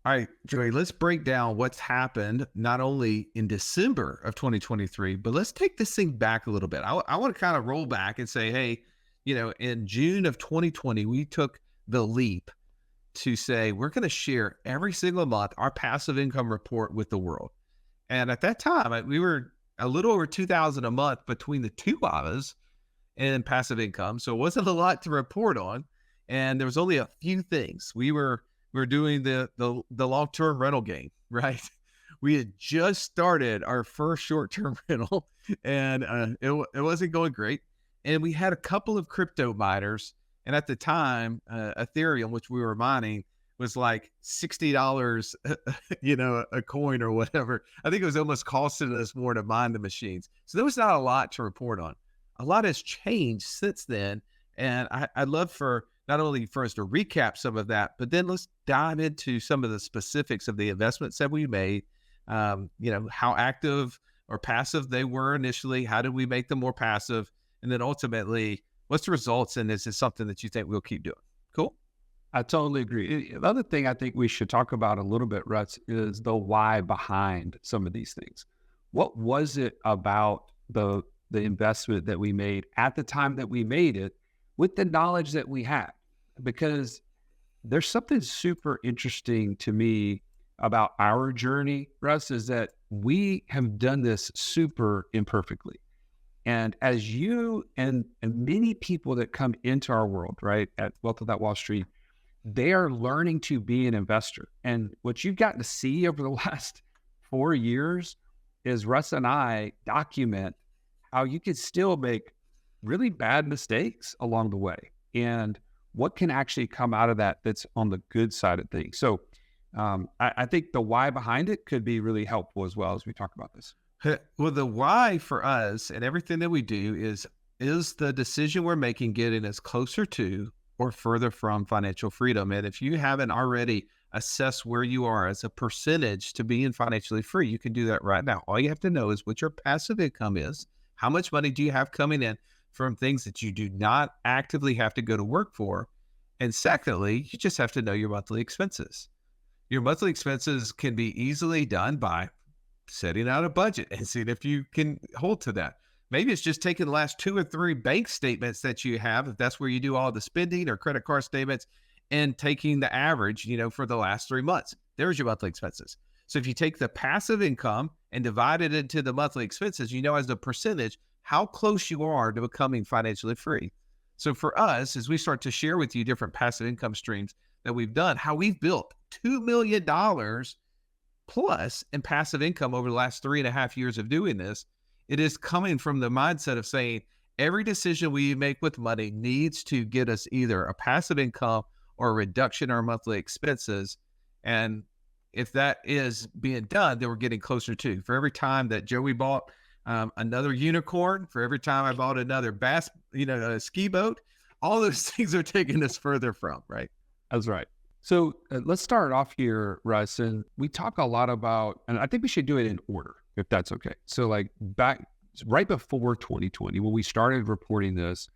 All right, Joey, let's break down what's happened not only in December of 2023, but let's take this thing back a little bit. I want to kind of roll back and say, hey, in June of 2020, we took the leap to say we're going to share every single month our passive income report with the world. And at that time, we were a little over 2,000 a month between the two of us in passive income. So it wasn't a lot to report on. And there was only a few things. We were doing the long-term rental game, right? We had just started our first short-term rental, and it wasn't going great. And we had a couple of crypto miners, and at the time, Ethereum, which we were mining, was like $60, a coin or whatever. I think it was almost costing us more to mine the machines. So there was not a lot to report on. A lot has changed since then, and I'd love for not only for us to recap some of that, but then let's dive into some of the specifics of the investments that we made. How active or passive they were initially. How did we make them more passive? And then ultimately, what's the results? And is this something that you think we'll keep doing? Cool. I totally agree. The other thing I think we should talk about a little bit, Russ, is the why behind some of these things. What was it about the investment that we made at the time that we made it with the knowledge that we had? Because there's something super interesting to me about our journey, Russ, is that we have done this super imperfectly. And as you and many people that come into our world, right, at Wealth Without Wall Street, they are learning to be an investor. And what you've gotten to see over the last 4 years is Russ and I document how you can still make really bad mistakes along the way and what can actually come out of that that's on the good side of things. So I think the why behind it could be really helpful as well as we talk about this. Well, the why for us and everything that we do is the decision we're making getting us closer to or further from financial freedom. And if you haven't already assessed where you are as a percentage to being financially free, you can do that right now. All you have to know is what your passive income is. How much money do you have coming in from things that you do not actively have to go to work for? And secondly, you just have to know your monthly expenses. Your monthly expenses can be easily done by setting out a budget and seeing if you can hold to that. Maybe it's just taking the last 2 or 3 bank statements that you have, if that's where you do all the spending, or credit card statements, and taking the average, for the last 3 months. There's your monthly expenses. So if you take the passive income and divide it into the monthly expenses, as a percentage, how close you are to becoming financially free. So for us, as we start to share with you different passive income streams that we've done, how we've built $2 million plus in passive income over the last 3.5 years of doing this, it is coming from the mindset of saying every decision we make with money needs to get us either a passive income or a reduction in our monthly expenses. And if that is being done, then we're getting closer to. For every time that Joey bought another unicorn, for every time I bought another bass, a ski boat, all those things are taking us further from, right? That's right. So let's start off here, Russ. And we talk a lot about, and I think we should do it in order, if that's okay. So like back right before 2020, when we started reporting this,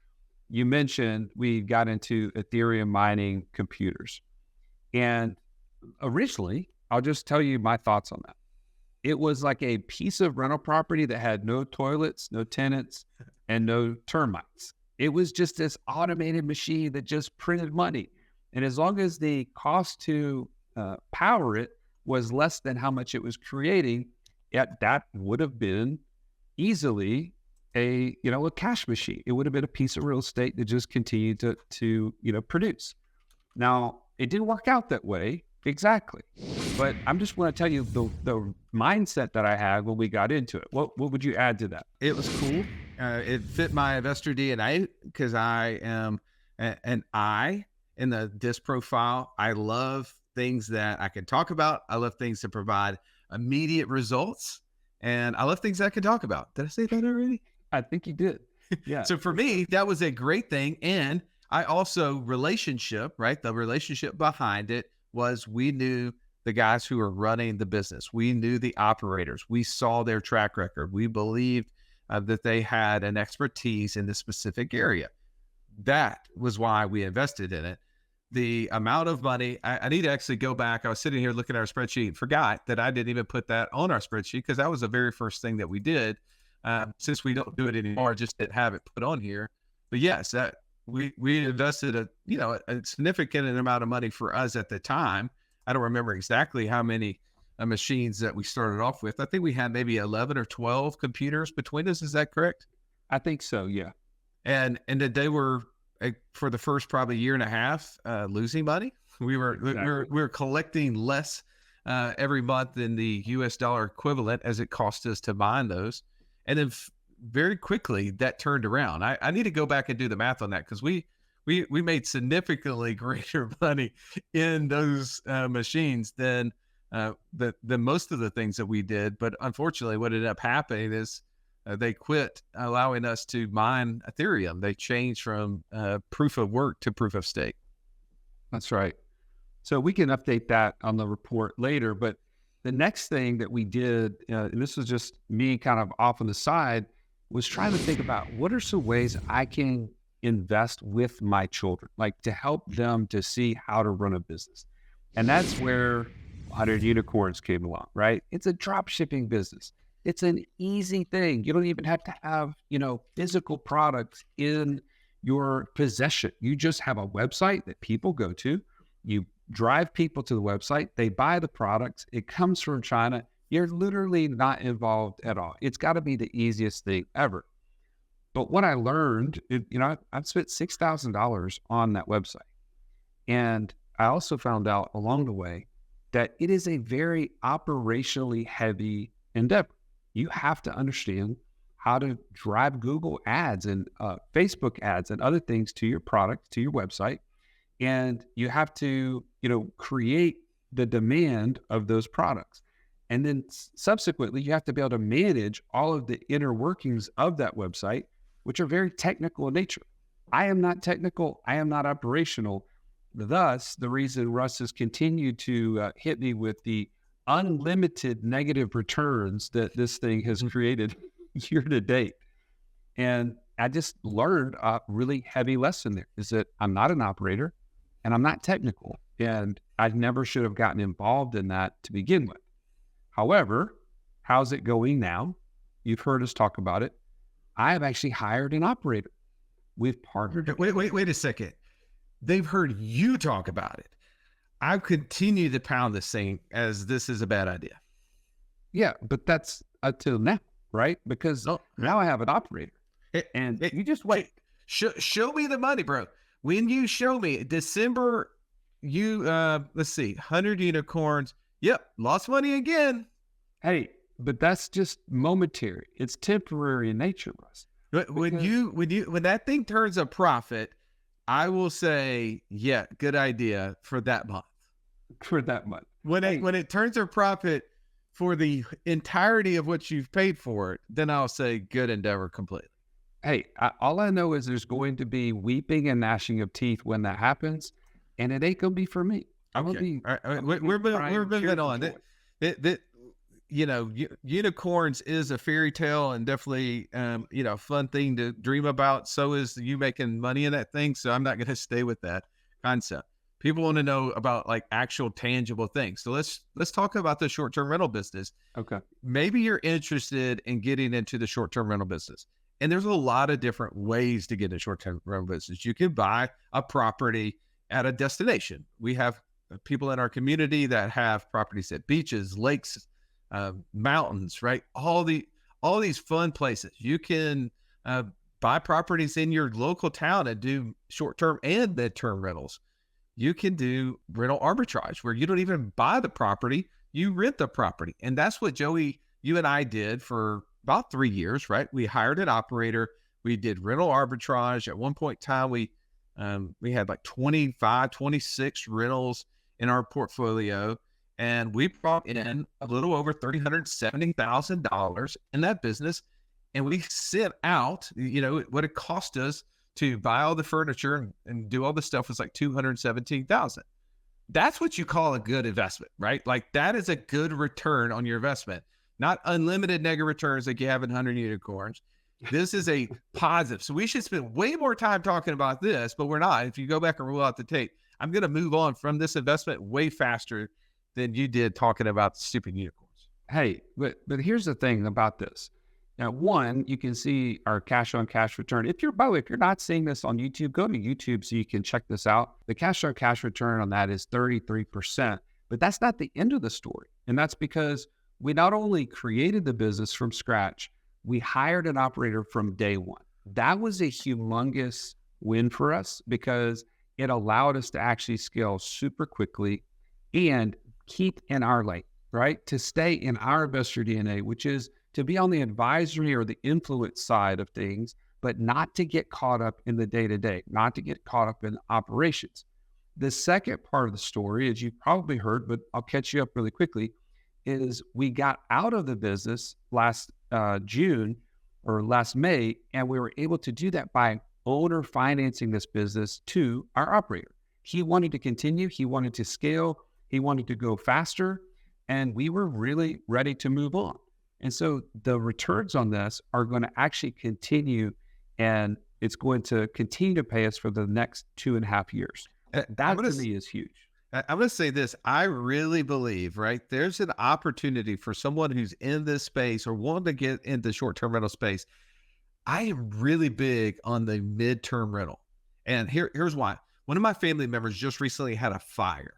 you mentioned we got into Ethereum mining computers. And originally, I'll just tell you my thoughts on that. It was like a piece of rental property that had no toilets, no tenants, and no termites. It was just this automated machine that just printed money. And as long as the cost to power it was less than how much it was creating, that would have been easily a cash machine. It would have been a piece of real estate that just continued to produce. Now, it didn't work out that way exactly, but I'm just want to tell you the mindset that I had when we got into it. What would you add to that? It was cool. It fit my investor DNA because I am in the DISC profile. I love things that I can talk about. I love things that provide immediate results. And I love things that I can talk about. Did I say that already? I think you did. Yeah. So for me, that was a great thing. And I also relationship, right? The relationship behind it was we knew the guys who were running the business. We knew the operators. We saw their track record. We believed that they had an expertise in this specific area. That was why we invested in it. the amount of money. I need to actually go back. I was sitting here looking at our spreadsheet, forgot that I didn't even put that on our spreadsheet because that was the very first thing that we did. Since we don't do it anymore, just didn't have it put on here. But yes, that we invested a significant amount of money for us at the time. I don't remember exactly how many machines that we started off with. I think we had maybe 11 or 12 computers between us. Is that correct? I think so. Yeah. And that they were for the first probably year and a half losing money. We were collecting less every month than the US dollar equivalent as it cost us to mine those. And then very quickly that turned around. I need to go back and do the math on that because we made significantly greater money in those machines than most of the things that we did. But unfortunately, what ended up happening is they quit allowing us to mine Ethereum. They changed from proof of work to proof of stake. That's right. So we can update that on the report later. But the next thing that we did, and this was just me kind of off on the side, was trying to think about what are some ways I can invest with my children, like to help them to see how to run a business. And that's where 100 Unicorns came along, right? It's a drop shipping business. It's an easy thing. You don't even have to have, physical products in your possession. You just have a website that people go to. You drive people to the website. They buy the products. It comes from China. You're literally not involved at all. It's got to be the easiest thing ever. But what I learned, I've spent $6,000 on that website. And I also found out along the way that it is a very operationally heavy endeavor. You have to understand how to drive Google ads and Facebook ads and other things to your product, to your website. And you have to, create the demand of those products. And then subsequently, you have to be able to manage all of the inner workings of that website, which are very technical in nature. I am not technical. I am not operational. Thus, the reason Russ has continued to hit me with the unlimited negative returns that this thing has created year to date. And I just learned a really heavy lesson there is that I'm not an operator and I'm not technical. And I never should have gotten involved in that to begin with. However, how's it going now? You've heard us talk about it. I have actually hired an operator. We've partnered. Wait a second. They've heard you talk about it. I continue to pound this thing as this is a bad idea. Yeah, but that's until now, right? Because now I have an operator. You just wait. Show me the money, bro. When you show me December, let's see, 100 Unicorns. Yep, lost money again. Hey, but that's just momentary. It's temporary in nature, Russ. When that thing turns a profit, I will say, yeah, good idea for that month. For that month. When it turns a profit for the entirety of what you've paid for it, then I'll say good endeavor completely. Hey, all I know is there's going to be weeping and gnashing of teeth when that happens, and it ain't gonna be for me. Okay. All right. We're moving on. Unicorns is a fairy tale and definitely, a fun thing to dream about. So is you making money in that thing. So I'm not going to stay with that concept. People want to know about like actual tangible things. So let's talk about the short-term rental business. Okay. Maybe you're interested in getting into the short-term rental business. And there's a lot of different ways to get into short-term rental business. You can buy a property at a destination. We have people in our community that have properties at beaches, lakes, mountains, right? All these fun places. You can buy properties in your local town and do short-term and mid-term rentals. You can do rental arbitrage where you don't even buy the property, you rent the property. And that's what Joey, you and I did for about 3 years, right? We hired an operator. We did rental arbitrage. At one point in time, we had like 25, 26 rentals in our portfolio. And we brought in a little over $370,000 in that business. And we sent out, what it cost us to buy all the furniture and do all the stuff was like $217,000. That's what you call a good investment, right? Like that is a good return on your investment, not unlimited negative returns like you have in 100 Unicorns. This is a positive. So we should spend way more time talking about this, but we're not. If you go back and rule out the tape, I'm going to move on from this investment way faster than you did talking about stupid unicorns. Hey, but here's the thing about this. Now, one, you can see our cash on cash return. If you're not seeing this on YouTube, go to YouTube so you can check this out. The cash on cash return on that is 33%, but that's not the end of the story. And that's because we not only created the business from scratch, we hired an operator from day one. That was a humongous win for us because it allowed us to actually scale super quickly and keep in our lane, right? To stay in our investor DNA, which is to be on the advisory or the influence side of things, but not to get caught up in the day-to-day, not to get caught up in operations. The second part of the story, as you've probably heard, but I'll catch you up really quickly, is we got out of the business last June or last May, and we were able to do that by owner financing this business to our operator. He wanted to continue, he wanted to scale, he wanted to go faster, and we were really ready to move on. And so the returns on this are going to actually continue, and it's going to continue to pay us for the next 2.5 years. That to me is huge. I'm going to say this. I really believe, right, there's an opportunity for someone who's in this space or wanting to get into short-term rental space. I am really big on the midterm rental. And here's why. One of my family members just recently had a fire.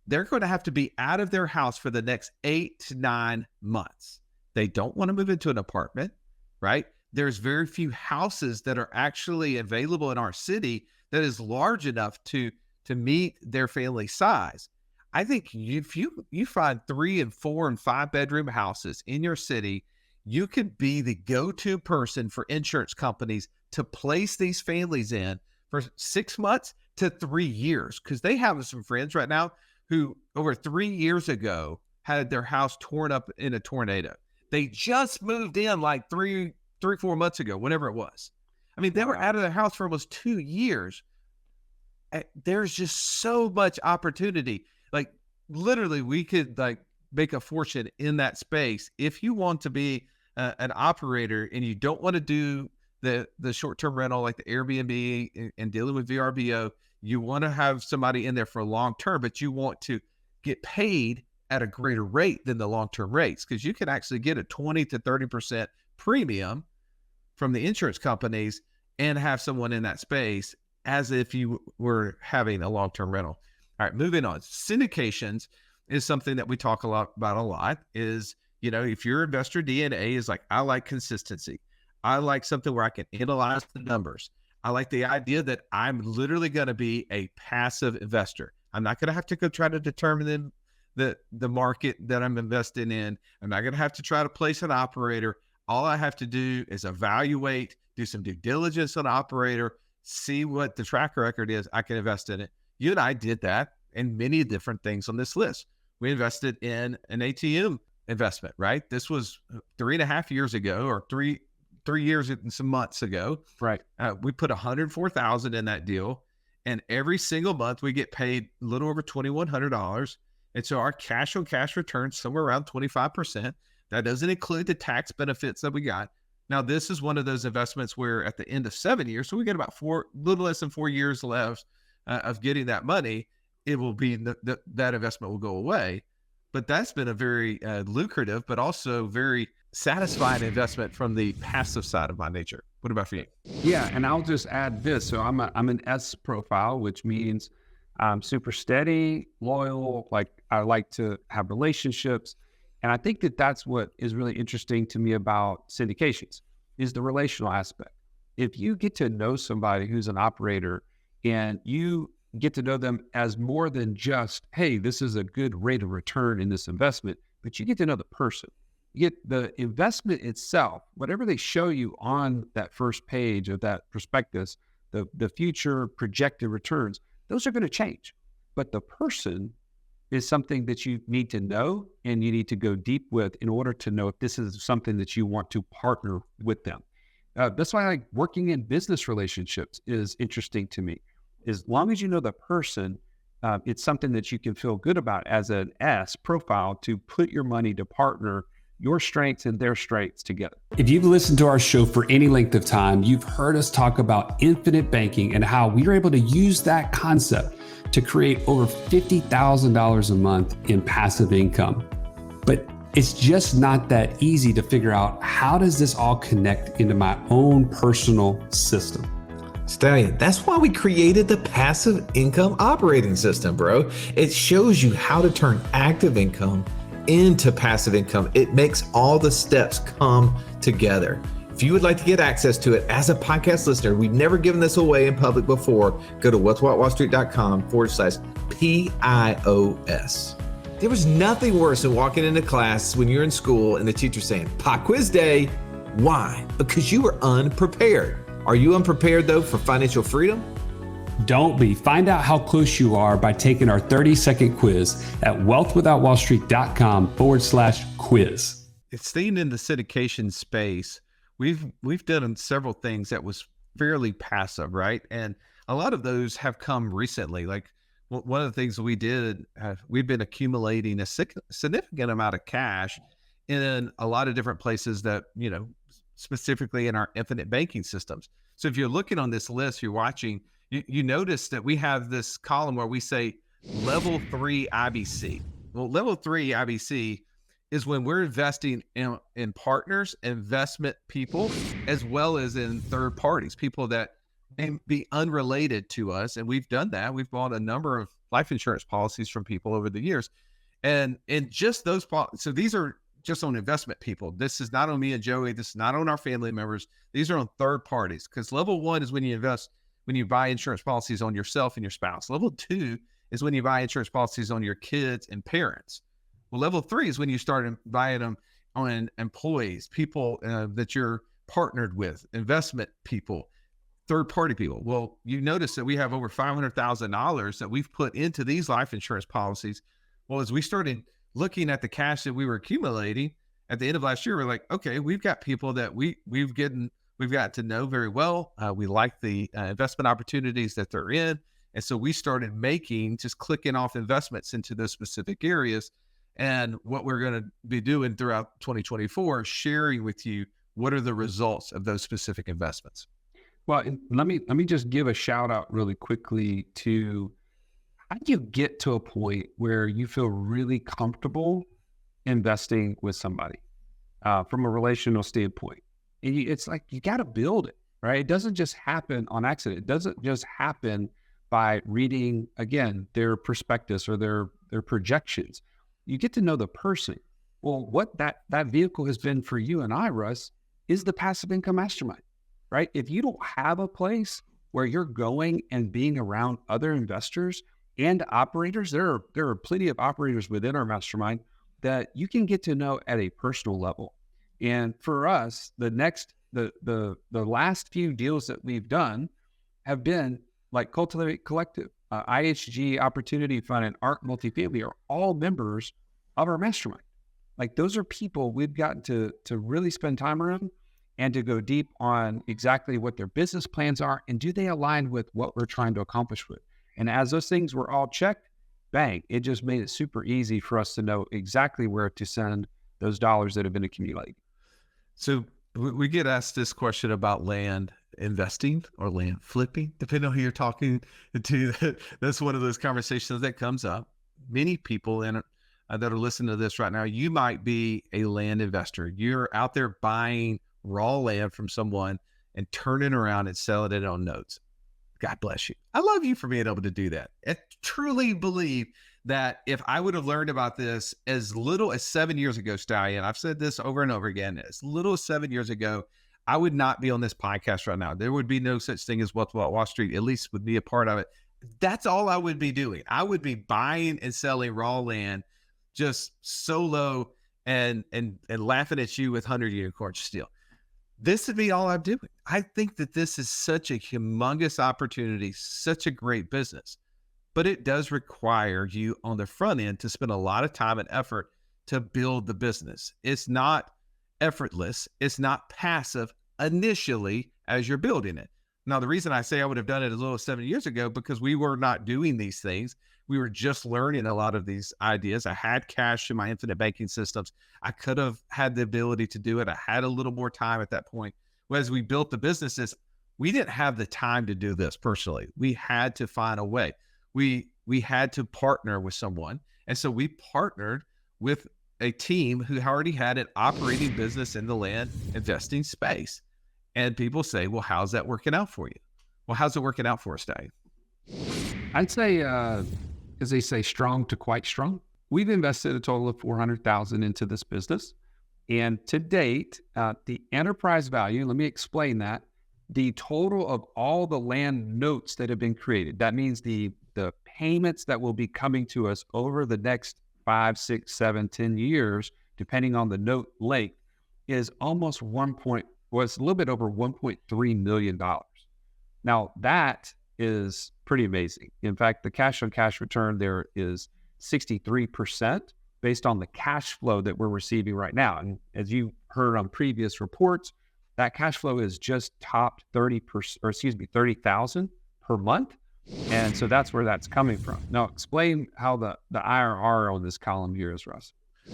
They're going to have to be out of their house for the next 8 to 9 months. They don't want to move into an apartment, right? There's very few houses that are actually available in our city that is large enough to meet their family size. I think if you find 3 and 4 and 5 bedroom houses in your city, you could be the go-to person for insurance companies to place these families in for 6 months to 3 years. Because they have some friends right now who over 3 years ago had their house torn up in a tornado. They just moved in like 4 months ago, whenever it was. I mean, they were out of their house for almost 2 years. There's just so much opportunity. Like literally we could like make a fortune in that space. If you want to be an operator and you don't want to do the short-term rental, like the Airbnb and dealing with VRBO, you want to have somebody in there for long term, but you want to get paid at a greater rate than the long-term rates, because you can actually get a 20 to 30% premium from the insurance companies and have someone in that space as if you were having a long-term rental. All right, moving on. Syndications is something that we talk about a lot is, you know, if your investor DNA is like, I like consistency. I like something where I can analyze the numbers. I like the idea that I'm literally going to be a passive investor. I'm not going to have to go try to determine the market that I'm investing in. I'm not going to have to try to place an operator. All I have to do is evaluate, do some due diligence on the operator, see what the track record is. I can invest in it. You and I did that and many different things on this list. We invested in an ATM investment, right? This was 3.5 years ago, or three years and some months ago. Right. We put $104,000 in that deal, and every single month we get paid a little over $2,100. And so our cash on cash returns somewhere around 25%. That doesn't include the tax benefits that we got. Now, this is one of those investments where at the end of 7 years, so we get about little less than 4 years left of getting that money, it will be that investment will go away. But that's been a very lucrative, but also very satisfying investment from the passive side of my nature. What about for you? Yeah, and I'll just add this. So I'm an S profile, which means I'm super steady, loyal. Like I like to have relationships. And I think that that's what is really interesting to me about syndications is the relational aspect. If you get to know somebody who's an operator and you get to know them as more than just, hey, this is a good rate of return in this investment, but you get to know the person. You get the investment itself, whatever they show you on that first page of that prospectus, the future projected returns, those are going to change. But the person is something that you need to know and you need to go deep with in order to know if this is something that you want to partner with them. That's why like working in business relationships is interesting to me. As long as you know the person, it's something that you can feel good about as an S profile to put your money to partner your strengths and their strengths together. If you've listened to our show for any length of time, you've heard us talk about infinite banking and how we are able to use that concept to create over $50,000 a month in passive income. But it's just not that easy to figure out, how does this all connect into my own personal system? Stallion, that's why we created the passive income operating system, bro. It shows you how to turn active income into passive income. It makes all the steps come together. If you would like to get access to it as a podcast listener, we've never given this away in public before, go to what'swhatwallstreet.com/PIOS. There was nothing worse than walking into class when you're in school and the teacher saying, pop quiz day. Why? Because you were unprepared. Are you unprepared though for financial freedom? Don't be. Find out how close you are by taking our 30-second quiz at wealthwithoutwallstreet.com/quiz. It's staying in the syndication space. We've done several things that was fairly passive, right? And a lot of those have come recently. Like one of the things we did, we've been accumulating a significant amount of cash in a lot of different places that, specifically in our infinite banking systems. So if you're looking on this list, you're watching, you notice that we have this column where we say level 3 IBC. Well, level 3 IBC is when we're investing in partners, investment people, as well as in third parties, people that may be unrelated to us. And we've done that. We've bought a number of life insurance policies from people over the years. And in just those, so these are just on investment people. This is not on me and Joey. This is not on our family members. These are on third parties, because level 1 is when you invest, when you buy insurance policies on yourself and your spouse. Level 2 is when you buy insurance policies on your kids and parents. Well, level 3 is when you start buying them on employees, people that you're partnered with, investment people, third-party people. Well, you notice that we have over $500,000 that we've put into these life insurance policies. Well, as we started looking at the cash that we were accumulating at the end of last year, we're like, okay, we've got people that we've got to know very well. We like the investment opportunities that they're in. And so we started just clicking off investments into those specific areas. And what we're going to be doing throughout 2024, sharing with you what are the results of those specific investments. Well, let me just give a shout out really quickly to, how do you get to a point where you feel really comfortable investing with somebody from a relational standpoint? And it's like, you got to build it, right? It doesn't just happen on accident. It doesn't just happen by reading, again, their prospectus or their projections. You get to know the person. Well, what that vehicle has been for you and I, Russ, is the passive income mastermind, right? If you don't have a place where you're going and being around other investors and operators, there are plenty of operators within our mastermind that you can get to know at a personal level. And for us, the last few deals that we've done have been like Cultivate Collective, IHG Opportunity Fund, and Art Multifamily are all members of our mastermind. Like, those are people we've gotten to really spend time around and to go deep on exactly what their business plans are and do they align with what we're trying to accomplish with. And as those things were all checked, bang, it just made it super easy for us to know exactly where to send those dollars that have been accumulating. So we get asked this question about land investing or land flipping, depending on who you're talking to. That's one of those conversations that comes up. Many people that are listening to this right now, you might be a land investor. You're out there buying raw land from someone and turning around and selling it on notes. God bless you. I love you for being able to do that. I truly believe that if I would have learned about this as little as 7 years ago, Stallion, I've said this over and over again, as little as 7 years ago, I would not be on this podcast right now. There would be no such thing as Wealth Without Wall Street, at least would be a part of it. That's all I would be doing. I would be buying and selling raw land just solo and laughing at you with 100 unicorns still. This would be all I'm doing. I think that this is such a humongous opportunity, such a great business, but it does require you on the front end to spend a lot of time and effort to build the business. It's not effortless. It's not passive initially as you're building it. Now, the reason I say I would have done it as little as 7 years ago, because we were not doing these things. We were just learning a lot of these ideas. I had cash in my infinite banking systems. I could have had the ability to do it. I had a little more time at that point. Well, as we built the businesses, we didn't have the time to do this personally. We had to find a way. We we had to partner with someone. And so we partnered with a team who already had an operating business in the land investing space. And people say, well, how's that working out for you? Well, how's it working out for us, Dave? I'd say, as they say, strong to quite strong. We've invested a total of $400,000 into this business. And to date, the enterprise value, let me explain that, the total of all the land notes that have been created, that means the payments that will be coming to us over the next 5, 6, 7, 10 years, depending on the note length, is almost was a little bit over $1.3 million. Now, that is pretty amazing. In fact, the cash on cash return there is 63% based on the cash flow that we're receiving right now. And as you heard on previous reports, that cash flow is just topped 30,000 per month. And so that's where that's coming from. Now, explain how the IRR on this column here is, Russ.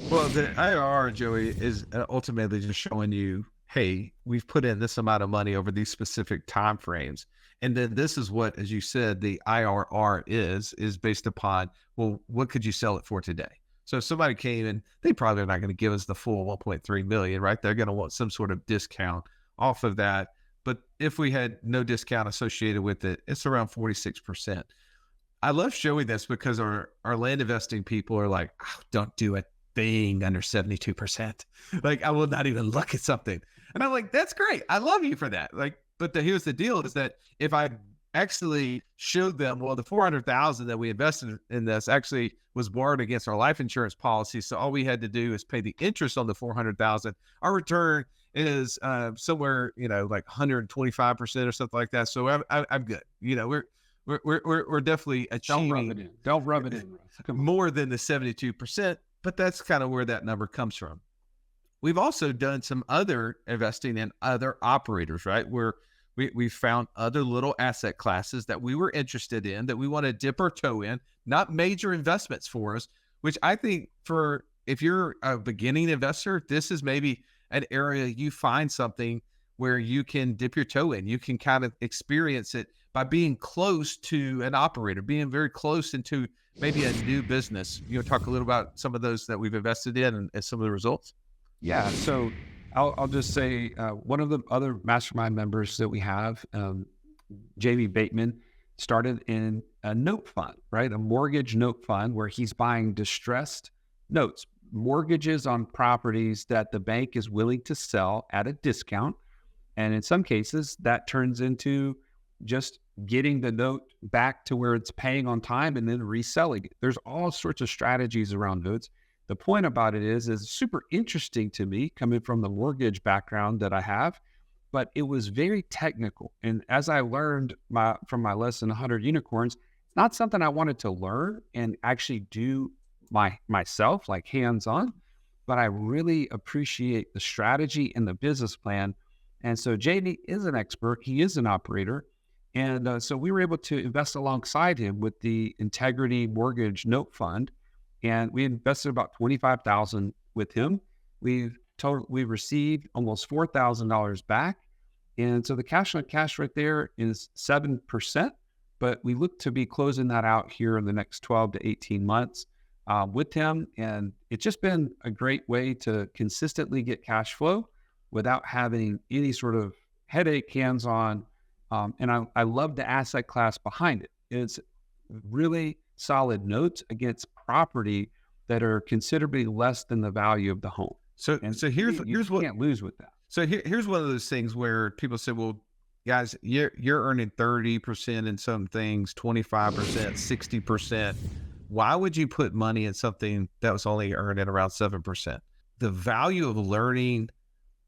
Well, the IRR, Joey, is ultimately just showing you, hey, we've put in this amount of money over these specific time frames. And then this is what, as you said, the IRR is based upon, well, what could you sell it for today? So if somebody came and they probably are not going to give us the full 1.3 million, right? They're going to want some sort of discount off of that. But if we had no discount associated with it, it's around 46%. I love showing this because our land investing people are like, oh, don't do a thing under 72%. Like, I will not even look at something. And I'm like, that's great. I love you for that. Like, but here's the deal is that if I actually showed them, well, the 400,000 that we invested in this actually was borrowed against our life insurance policy. So all we had to do is pay the interest on the 400,000. Our return is somewhere, like 125% or something like that. So I'm good. We're definitely achieving. Don't rub it in. More than the 72%, but that's kind of where that number comes from. We've also done some other investing in other operators, right? Where we found other little asset classes that we were interested in, that we want to dip our toe in, not major investments for us, which I think if you're a beginning investor, this is maybe an area you find something where you can dip your toe in. You can kind of experience it by being close to an operator, being very close into maybe a new business. Talk a little about some of those that we've invested in and some of the results. Yeah. So I'll just say one of the other mastermind members that we have, Jamie Bateman, started in a note fund, right? A mortgage note fund where he's buying distressed notes, mortgages on properties that the bank is willing to sell at a discount. And in some cases, that turns into just getting the note back to where it's paying on time and then reselling it. There's all sorts of strategies around notes. The point about it is super interesting to me coming from the mortgage background that I have, but it was very technical. And as I learned from my lesson, 100 Unicorns, it's not something I wanted to learn and actually do myself, like hands-on, but I really appreciate the strategy and the business plan. And so Jamie is an expert. He is an operator. And so we were able to invest alongside him with the Integrity Mortgage Note Fund. And we invested about $25,000 with him. We received almost $4,000 back. And so the cash on cash right there is 7%, but we look to be closing that out here in the next 12 to 18 months with him. And it's just been a great way to consistently get cash flow without having any sort of headache, hands-on. And I love the asset class behind it. It's really solid notes against property that are considerably less than the value of the home. So here's what can't lose with that. So here's one of those things where people say, well, guys, you're earning 30% in some things, 25%, 60%. Why would you put money in something that was only earning around 7%? The value of learning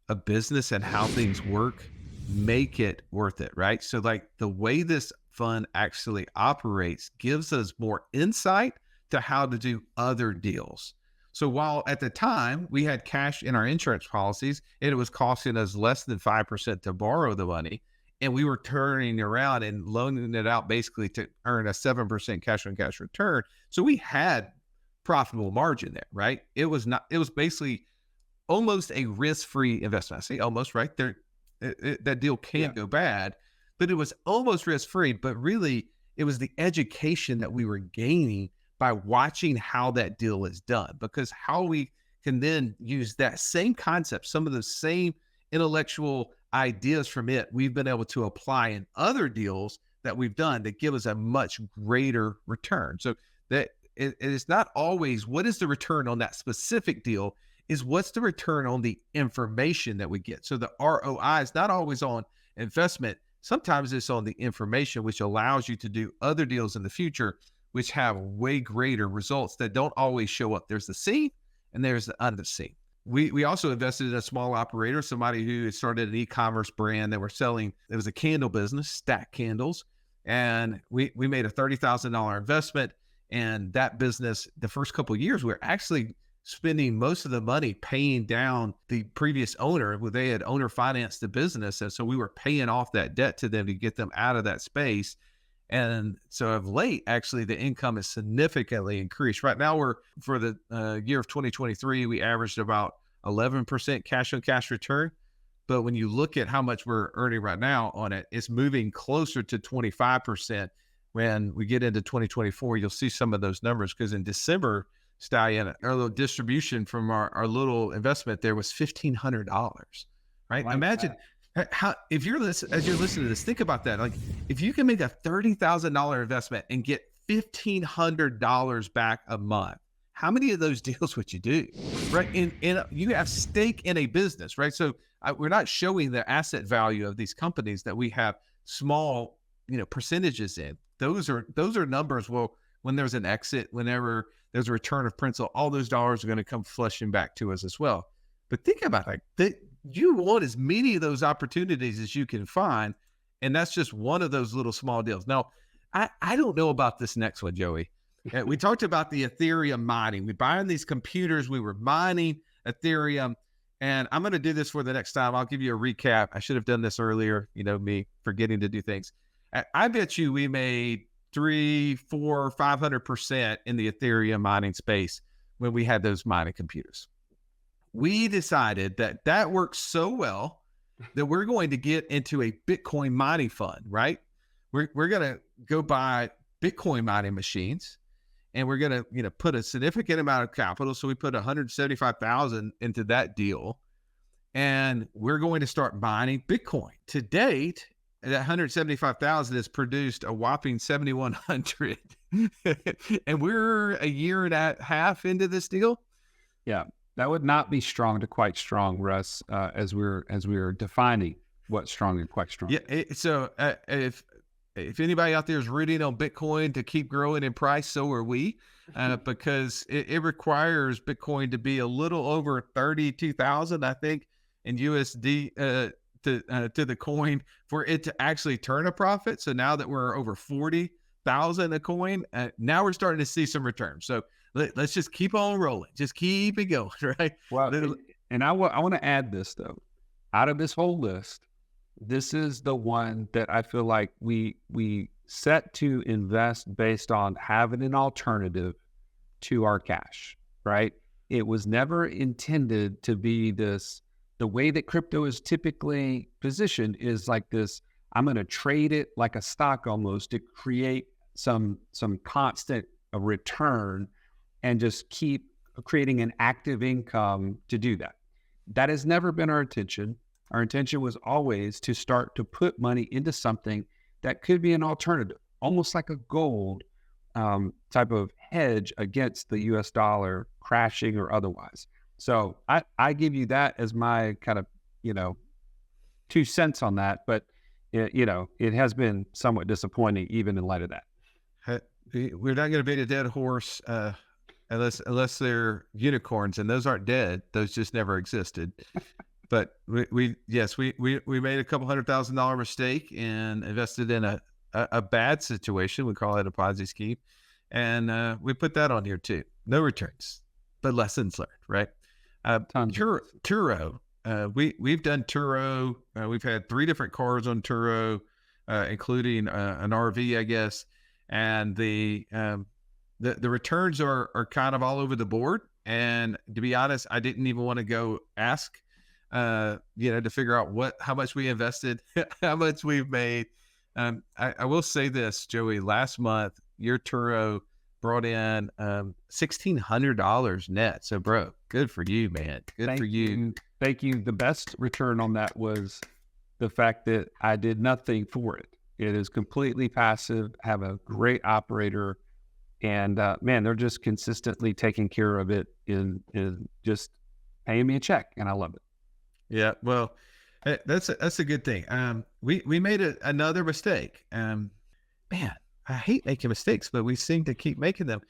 a business and how things work make it worth it, right? So like the way this fund actually operates gives us more insight to how to do other deals. So while at the time we had cash in our insurance policies and it was costing us less than 5% to borrow the money, and we were turning around and loaning it out basically to earn a 7% cash on cash return. So we had profitable margin there, right? It was basically almost a risk-free investment. I say almost, right? That deal can go bad, but it was almost risk-free, but really it was the education that we were gaining by watching how that deal is done, because how we can then use that same concept, some of the same intellectual ideas from it, we've been able to apply in other deals that we've done that give us a much greater return. So that it is not always what is the return on that specific deal, is what's the return on the information that we get. So the ROI is not always on investment. Sometimes it's on the information, which allows you to do other deals in the future, which have way greater results that don't always show up. There's the seen and there's the unseen. We also invested in a small operator, somebody who had started an e-commerce brand that were selling, it was a candle business, stack candles. And we made a $30,000 investment. And that business, the first couple of years, we were actually spending most of the money paying down the previous owner. They had owner financed the business. And so we were paying off that debt to them to get them out of that space. And so of late, actually, the income has significantly increased. Right now, for the year of 2023, we averaged about 11% cash on cash return. But when you look at how much we're earning right now on it, it's moving closer to 25%. When we get into 2024, you'll see some of those numbers, because in December, Stallion, our little distribution from our little investment there was $1,500, right? Like Imagine how, if you're listening, as you're listening to this, think about that. Like, if you can make a $30,000 investment and get $1,500 back a month, how many of those deals would you do, right? And you have stake in a business, right? So we're not showing the asset value of these companies that we have small, percentages in. Those are numbers. Well, when there's an exit, whenever there's a return of principal, all those dollars are going to come flushing back to us as well. But think about it, that you want as many of those opportunities as you can find. And that's just one of those little small deals. Now, I don't know about this next one, Joey. We talked about the Ethereum mining. We buying these computers. We were mining Ethereum. And I'm going to do this for the next time. I'll give you a recap. I should have done this earlier, me forgetting to do things. I bet you we made 300, 400, 500% in the Ethereum mining space when we had those mining computers. We decided that works so well that we're going to get into a Bitcoin mining fund, right? We're going to go buy Bitcoin mining machines, and we're going to, put a significant amount of capital. So we put 175,000 into that deal, and we're going to start mining Bitcoin. To date, that 175,000 has produced a whopping 7,100. And we're a year and a half into this deal. Yeah, that would not be strong to quite strong, Russ, as we're defining what strong and quite strong. Yeah. So if anybody out there is rooting on Bitcoin to keep growing in price, so are we, because it requires Bitcoin to be a little over 32,000, I think, in USD to the coin for it to actually turn a profit. So now that we're over 40,000 a coin, now we're starting to see some returns. So let's just keep on rolling. Just keep it going, right? Well, and I want to add this, though. Out of this whole list, this is the one that I feel like we set to invest based on having an alternative to our cash, right? It was never intended to be this. The way that crypto is typically positioned is like this: I'm going to trade it like a stock almost to create some constant return and just keep creating an active income to do that. That has never been our intention. Our intention was always to start to put money into something that could be an alternative, almost like a gold type of hedge against the US dollar crashing or otherwise. So I give you that as my kind of, 2 cents on that, but it has been somewhat disappointing even in light of that. We're not going to beat a dead horse unless they're unicorns, and those aren't dead. Those just never existed. But we made a couple $100,000 mistake and invested in a bad situation. We call it a Ponzi scheme, and we put that on here too. No returns, but lessons learned, right? Turo. We've done Turo. We've had 3 different cars on Turo, including an RV, I guess. And the returns are kind of all over the board. And to be honest, I didn't even want to go ask, to figure out how much we invested, how much we've made. I will say this, Joey. Last month, your Turo brought in $1,600 net. So, bro, good for you, man. Good for you. Thank you. The best return on that was the fact that I did nothing for it. It is completely passive. Have a great operator, and man, they're just consistently taking care of it in just paying me a check, and I love it. Yeah, well, that's a good thing. We made another mistake. Man, I hate making mistakes, but we seem to keep making them.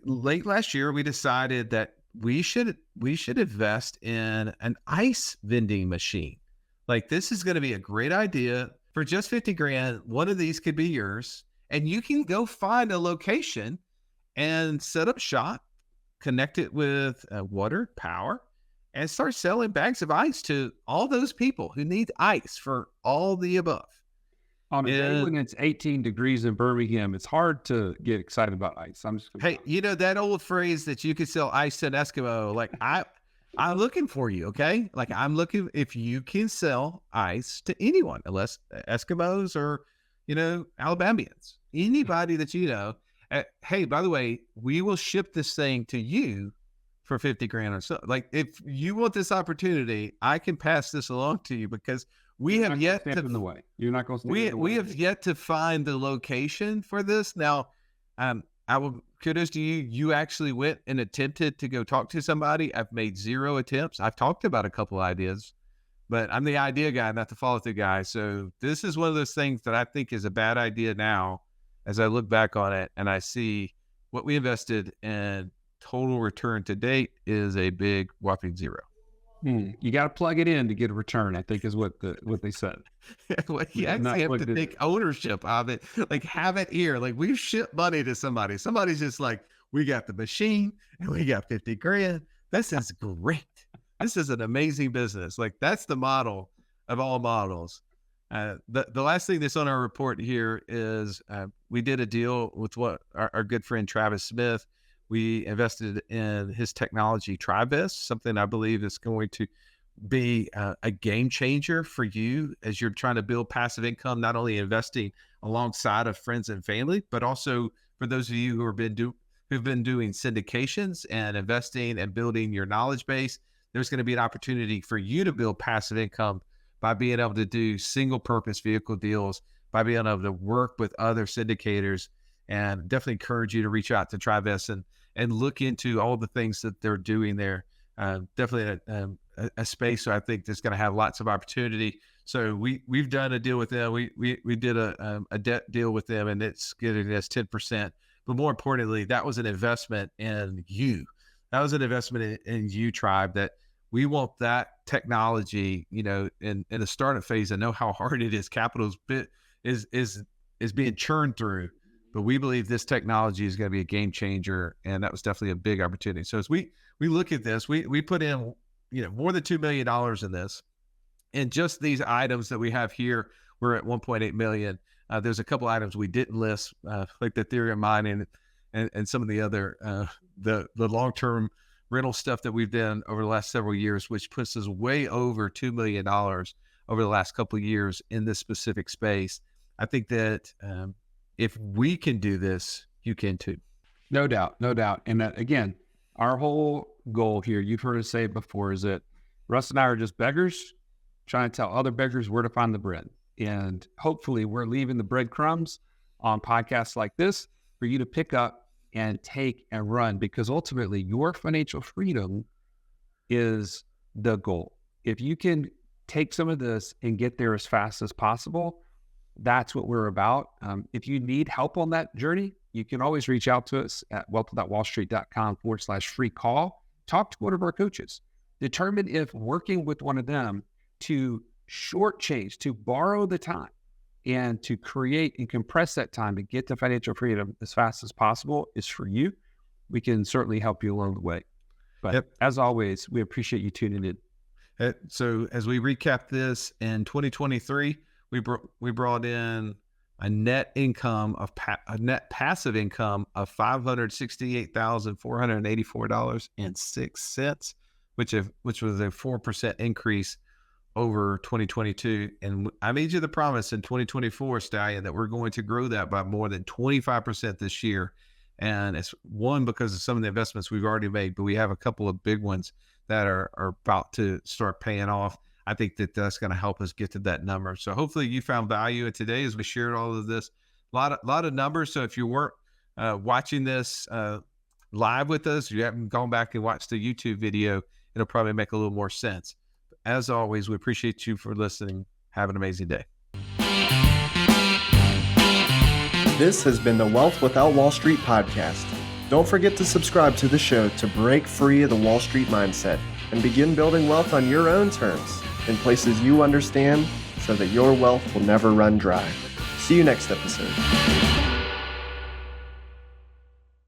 Late last year, we decided that we should invest in an ice vending machine. Like, this is going to be a great idea for just 50 grand. One of these could be yours, and you can go find a location and set up shop, connect it with water, power, and start selling bags of ice to all those people who need ice for all the above. On a day when it's 18 degrees in Birmingham, it's hard to get excited about ice. Hey, you know that old phrase that you could sell ice to an Eskimo? Like, I'm looking for you, okay? Like, I'm looking if you can sell ice to anyone, unless Eskimos or, Alabamians, anybody that you know. Hey, by the way, we will ship this thing to you for 50 grand or so. Like, if you want this opportunity, I can pass this along to you, because we have yet to in the way. You're not going to stand in the way. We have yet to find the location for this. Now, I will kudos to you. You actually went and attempted to go talk to somebody. I've made 0 attempts. I've talked about a couple ideas, but I'm the idea guy, not the follow through guy. So this is one of those things that I think is a bad idea now, as I look back on it and I see what we invested in. Total return to date is a big whopping 0. You got to plug it in to get a return, I think, is what they said. Well, you actually have to take ownership of it, like have it here. Like, we've shipped money to somebody. Somebody's just like, we got the machine and we got 50 grand. This is great. This is an amazing business. Like, that's the model of all models. The last thing that's on our report here is we did a deal with our good friend Travis Smith. We invested in his technology, TriVest, something I believe is going to be a game changer for you as you're trying to build passive income, not only investing alongside of friends and family, but also for those of you who've been doing syndications and investing and building your knowledge base. There's going to be an opportunity for you to build passive income by being able to do single purpose vehicle deals, by being able to work with other syndicators. And definitely encourage you to reach out to TriVest and look into all the things that they're doing there. Definitely a space where I think that's going to have lots of opportunity. So we've done a deal with them. We did a debt deal with them, and it's getting us 10%. But more importantly, that was an investment in you. That was an investment in you, Tribe, that we want that technology, in the startup phase. I know how hard it is. Capital's is being churned through. But we believe this technology is going to be a game changer, and that was definitely a big opportunity. So as we look at this, we put in more than $2 million in this, and just these items that we have here, we're at 1.8 million. There's a couple items we didn't list, like the Ethereum mining and some of the other the long-term rental stuff that we've done over the last several years, which puts us way over $2 million over the last couple of years in this specific space. I think that if we can do this, you can too. No doubt. And again, our whole goal here, you've heard us say it before, is that Russ and I are just beggars trying to tell other beggars where to find the bread. And hopefully we're leaving the breadcrumbs on podcasts like this for you to pick up and take and run, because ultimately your financial freedom is the goal. If you can take some of this and get there as fast as possible, that's what we're about. If you need help on that journey, you can always reach out to us at wealth.wallstreet.com/free call. Talk to one of our coaches. Determine if working with one of them to shortchange, to borrow the time and to create and compress that time to get to financial freedom as fast as possible is for you. We can certainly help you along the way. But As always, we appreciate you tuning in. So as we recap this, in 2023, we brought in a net passive income of $568,484.06, which was a 4% increase over 2022. And I made you the promise in 2024, Stallion, that we're going to grow that by more than 25% this year. And it's one, because of some of the investments we've already made, but we have a couple of big ones that are about to start paying off. I think that that's going to help us get to that number. So hopefully you found value in today as we shared all of this. A lot of numbers. So if you weren't watching this live with us, you haven't gone back and watched the YouTube video, it'll probably make a little more sense. As always, we appreciate you for listening. Have an amazing day. This has been the Wealth Without Wall Street podcast. Don't forget to subscribe to the show to break free of the Wall Street mindset and begin building wealth on your own terms in places you understand so that your wealth will never run dry. See you next episode.